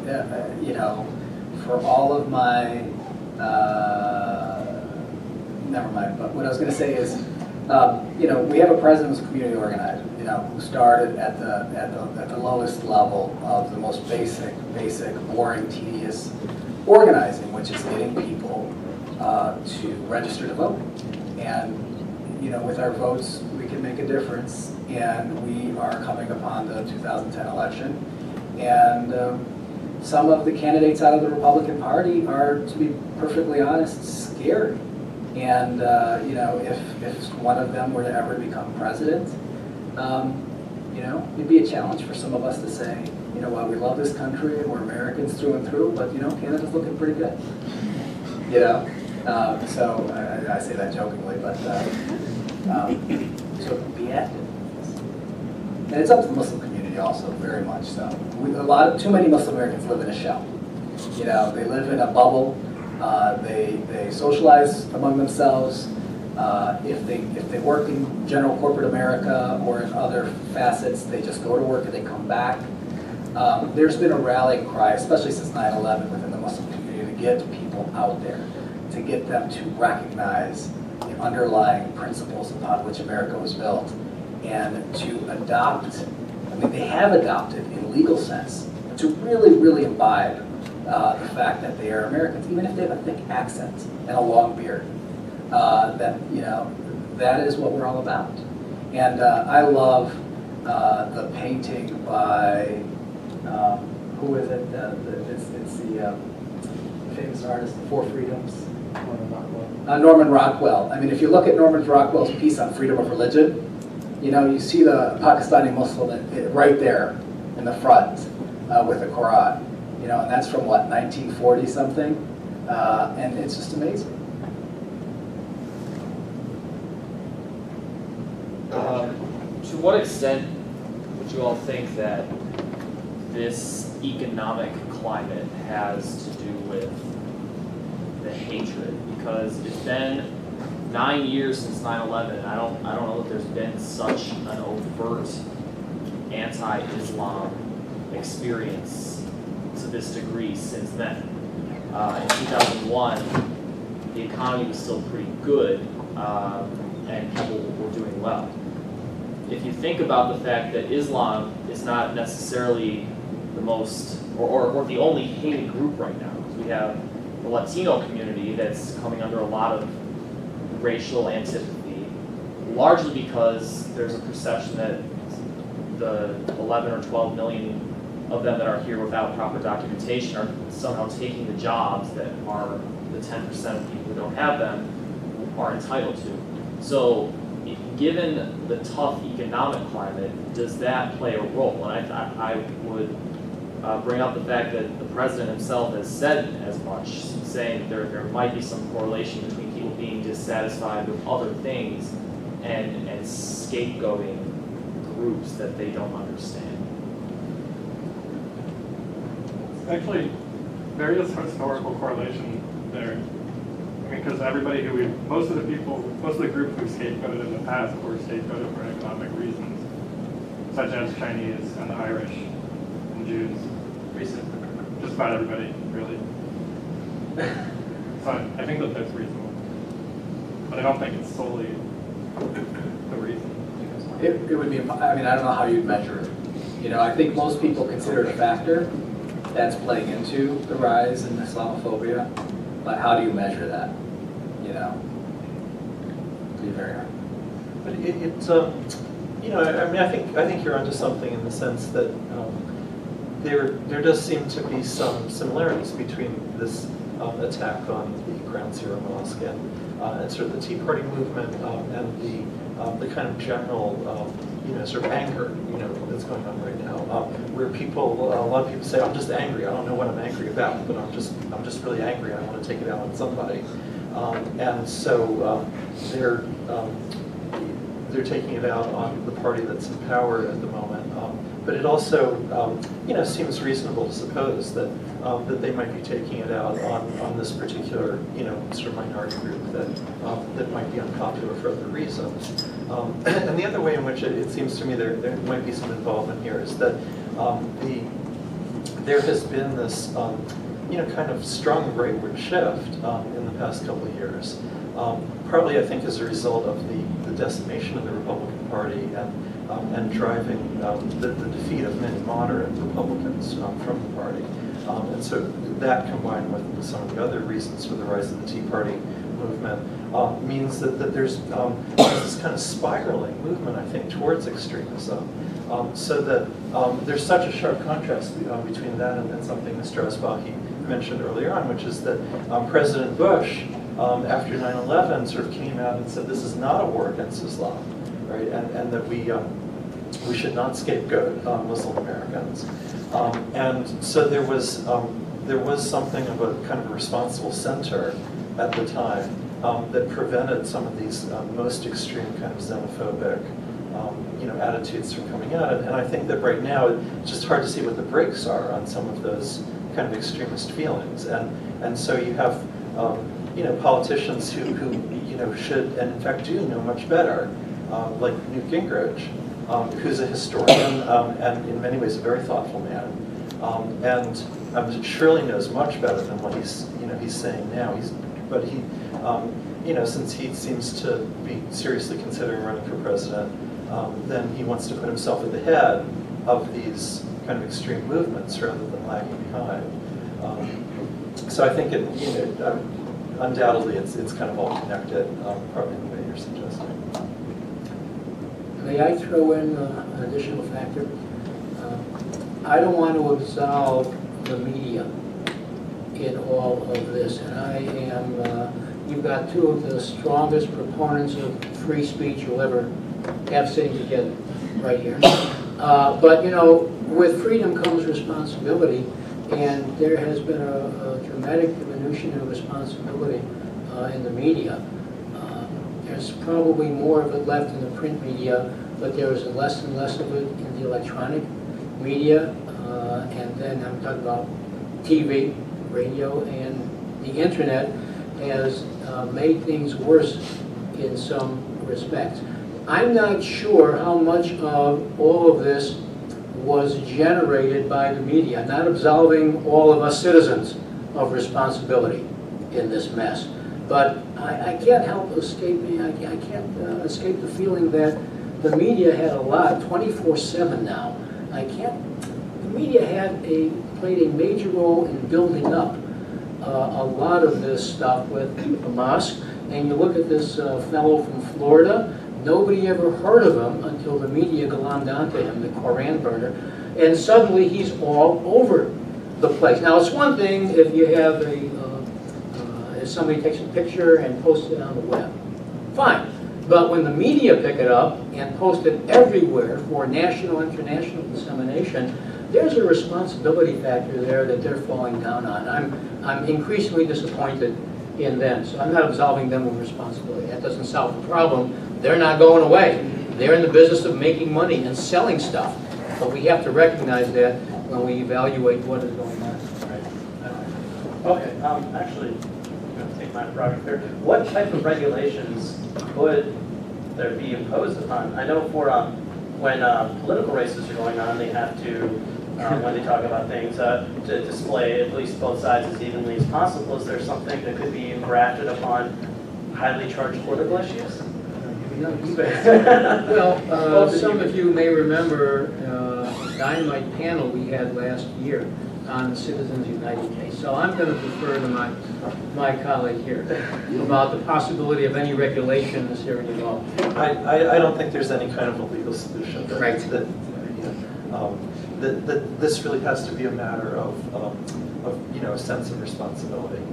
for all of my, never mind, but what I was going to say is, we have a president who's a community organizer, who started at the lowest level of the most basic, boring, tedious organizing, which is getting people to register to vote. And, with our votes, we can make a difference. And we are coming upon the 2010 election. And some of the candidates out of the Republican Party are, to be perfectly honest, scared. And, if one of them were to ever become president, it'd be a challenge for some of us to say, while we love this country and we're Americans through and through, but, Canada's looking pretty good. So I say that jokingly, but so be active. And it's up to the Muslim community also, very much so. Too many Muslim Americans live in a shell. They live in a bubble. They socialize among themselves. If they work in general corporate America or in other facets, they just go to work and they come back. There's been a rallying cry, especially since 9/11 within the Muslim community, to get people out there, to get them to recognize the underlying principles upon which America was built, and to adopt, they have adopted in legal sense, to really, really imbibe the fact that they are Americans, even if they have a thick accent and a long beard. That is what we're all about. And I love the painting by, who is it? It's the famous artist, The Four Freedoms. Norman Rockwell. I mean, if you look at Norman Rockwell's piece on freedom of religion, you see the Pakistani Muslim right there in the front with the Quran. And that's from what, 1940 something? And it's just amazing. To what extent would you all think that this economic climate has to do with the hatred? Because it's been 9 years since 9/11, and I don't know that there's been such an overt anti-Islam experience to this degree since then. In 2001, the economy was still pretty good, and people were doing well. If you think about the fact that Islam is not necessarily the most, or the only hated group right now, because we have the Latino community that's coming under a lot of racial antipathy, largely because there's a perception that the 11 or 12 million of them that are here without proper documentation are somehow taking the jobs that are the 10% of people who don't have them are entitled to. So given the tough economic climate, does that play a role? And I would bring up the fact that the president himself has said as much, saying that there might be some correlation between people being dissatisfied with other things and scapegoating groups that they don't understand. Actually, there is historical correlation there. I mean, because most of the groups we've scapegoated in the past were scapegoated for economic reasons, such as Chinese and the Irish and Jews. Just about everybody, really. So I think that that's reasonable. But I don't think it's solely the reason. It would be, I don't know how you'd measure it. You know, I think most people consider it a factor that's playing into the rise in Islamophobia, but how do you measure that? You know, it'd be very hard. But you know, I mean, I think you're onto something in the sense that there does seem to be some similarities between this attack on the Ground Zero Mosque and sort of the Tea Party movement and the kind of general you know, sort of anger, you know, that's going on right now, where people, a lot of people say, I'm just angry. I don't know what I'm angry about, but I'm just really angry. I want to take it out on somebody, and so they're taking it out on the party that's in power at the moment. But it also, you know, seems reasonable to suppose that that they might be taking it out on this particular, you know, sort of minority group that might be unpopular for other reasons. And the other way in which it seems to me there might be some involvement here is that there has been this, you know, kind of strong rightward shift in the past couple of years. Partly, I think, as a result of the decimation of the Republican Party and driving the defeat of many moderate Republicans from the party. And so that, combined with some of the other reasons for the rise of the Tea Party movement, means that there's this kind of spiraling movement, I think, towards extremism. So that there's such a sharp contrast between that and something Mr. Asbahi mentioned earlier on, which is that President Bush, after 9/11, sort of came out and said this is not a war against Islam, right? And that we should not scapegoat Muslim Americans. And so there was something of a kind of responsible center at the time that prevented some of these most extreme kind of xenophobic you know, attitudes from coming out. And I think that right now it's just hard to see what the brakes are on some of those kind of extremist feelings. And so you have you know, politicians who you know, should, and in fact do know much better, like Newt Gingrich, who's a historian and in many ways a very thoughtful man, and surely knows much better than what he's saying now. But he you know, since he seems to be seriously considering running for president, then he wants to put himself at the head of these kind of extreme movements rather than lagging behind. So I think you know, undoubtedly it's kind of all connected, probably in the way you're suggesting. May I throw in an additional factor? I don't want to absolve the media in all of this, and I am, you've got two of the strongest proponents of free speech you'll ever have sitting together right here. But you know, with freedom comes responsibility, and there has been a dramatic diminution of responsibility in the media. There's probably more of it left in the print media, but there is less and less of it in the electronic media, and then I'm talking about TV, radio, and the internet has made things worse in some respects. I'm not sure how much of all of this was generated by the media. I'm not absolving all of us citizens of responsibility in this mess. But I can't help escaping, I can't escape the feeling that the media had a lot, 24/7 now. The media played a major role in building up a lot of this stuff with the mosque. And you look at this fellow from Florida, nobody ever heard of him until the media glommed onto him, the Koran burner, and suddenly he's all over the place. Now it's one thing if you have if somebody takes a picture and posts it on the web, fine. But when the media pick it up and post it everywhere for national, international dissemination, there's a responsibility factor there that they're falling down on. I'm increasingly disappointed in them, so I'm not absolving them of responsibility. That doesn't solve the problem. They're not going away. They're in the business of making money and selling stuff. But we have to recognize that when we evaluate what is going on. Okay, actually, I'm going to take my prerogative here. What type of regulations would there be imposed upon? I know for when political races are going on, they have to, when they talk about things, to display at least both sides as evenly as possible. Is there something that could be grafted upon highly charged political issues? Well, some of you may remember dynamite panel we had last year on the Citizens United case. So I'm going to defer to my colleague here about the possibility of any regulation in this area at all. I don't think there's any kind of a legal solution that, Right. that this really has to be a matter of a sense of responsibility.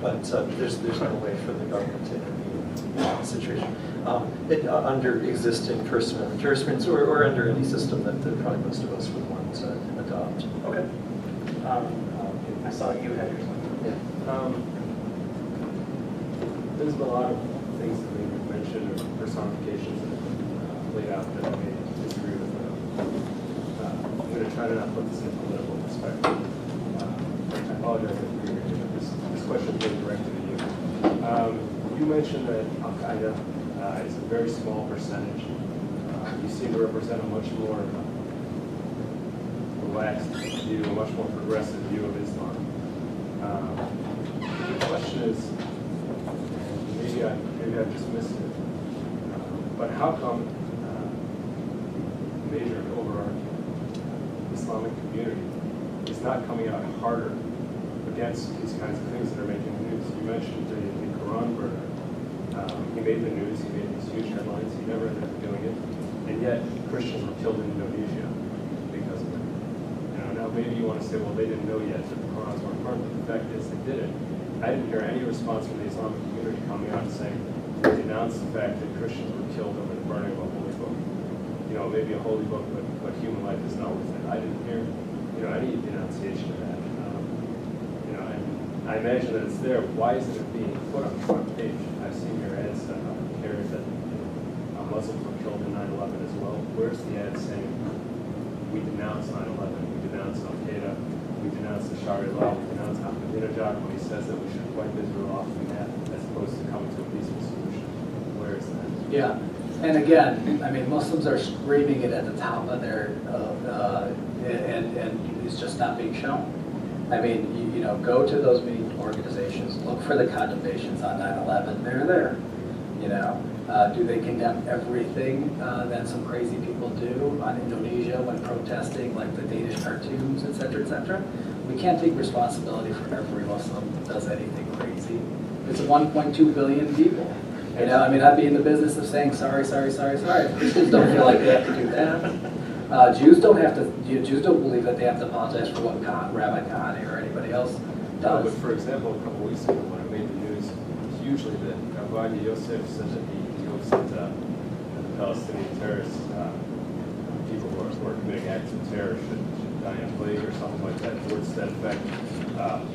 But there's no way for the government to intervene in the situation. Under existing First Amendment jurisprudence or under any system that probably most of us would want to adopt. Okay. I saw you had your There's been a lot of things that we mentioned or personifications that have been laid out that I may disagree with. I'm going to try to not put this in a political perspective. I apologize if you're going to this question is being directed at you. You mentioned that Al-Qaeda is a very small percentage. You seem to represent a much more relaxed view, a much more progressive view of Islam. The question is, maybe I've just missed it, but how come the major overarching Islamic community is not coming out harder against these kinds of things that are making the news? You mentioned the Quran burner. He made the news, he made these huge headlines, he never ended up doing it, and yet Christians were killed in Indonesia because of it. Now maybe you want to say, well, they didn't know yet that the Qurans weren't burned, but the fact is they did it. I didn't hear any response from the Islamic community coming out and saying, we denounce the fact that Christians were killed over the burning of a holy book. Maybe a holy book, but human life is not worth it. I didn't hear, any denunciation of that. And I imagine that it's there. Why isn't it being put on the front page? I've seen your ads carry that Muslims were killed in 9/11 as well. Where's the ad saying, we denounce 9/11, we denounce Al-Qaeda, we denounce the Sharia law, we denounce Ahmadinejad when he says that we should wipe Israel off the map as opposed to coming to a peaceful solution? Where is that? Yeah, and again, I mean, Muslims are screaming it at the top of their, and it's just not being shown. I mean, go to those media organizations, look for the condemnations on 9/11. They're there. Do they condemn everything that some crazy people do on Indonesia when protesting, like the Danish cartoons, et cetera, et cetera? We can't take responsibility for every Muslim that does anything crazy. It's 1.2 billion people. I'd be in the business of saying sorry. Christians don't feel like they have to do that. Jews don't believe that they have to apologize for what Rabbi Kahane or anybody else No, does. but for example, a couple weeks ago when it made the news, hugely that Rabbi Yosef said that he hopes that the Palestinian terrorists, people who are committing acts of terror should die in plague or something like that, towards that effect.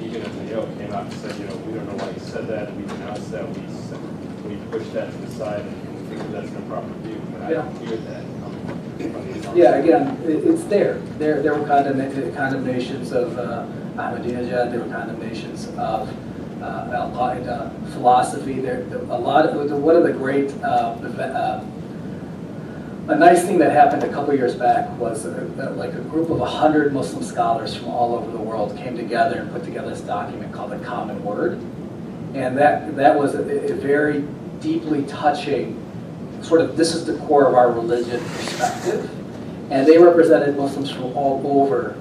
Even as Netanyahu came out and said, we don't know why he said that, we denounced that, we pushed that to the side, and we think that that's an improper view. But I don't hear that coming from the Islamic. Yeah, again, it's there. There were condemnations of Ahmadinejad. There were condemnations of Al-Qaeda philosophy. One of the great, a nice thing that happened a couple years back was like a group of 100 Muslim scholars from all over the world came together and put together this document called the Common Word. And that was a very deeply touching, sort of, this is the core of our religion perspective. And they represented Muslims from all over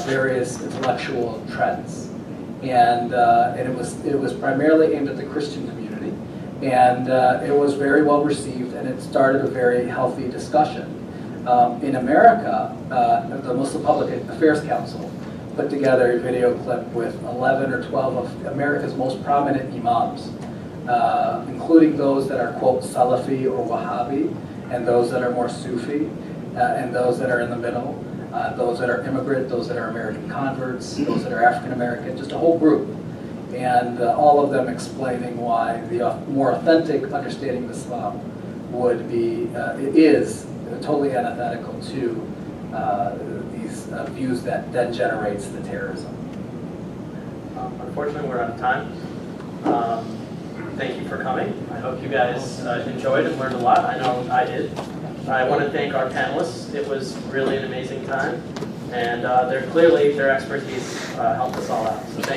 various intellectual trends. And it was primarily aimed at the Christian community. And it was very well received, and it started a very healthy discussion. In America, the Muslim Public Affairs Council put together a video clip with 11 or 12 of America's most prominent imams, including those that are, quote, Salafi or Wahhabi, and those that are more Sufi, and those that are in the middle, those that are immigrant, those that are American converts, those that are African American, just a whole group. And all of them explaining why the more authentic understanding of Islam would be, is totally antithetical to these views that then generates the terrorism. Unfortunately, we're out of time. Thank you for coming. I hope you guys enjoyed and learned a lot. I know I did. I want to thank our panelists. It was really an amazing time. And their expertise helped us all out. So thank you.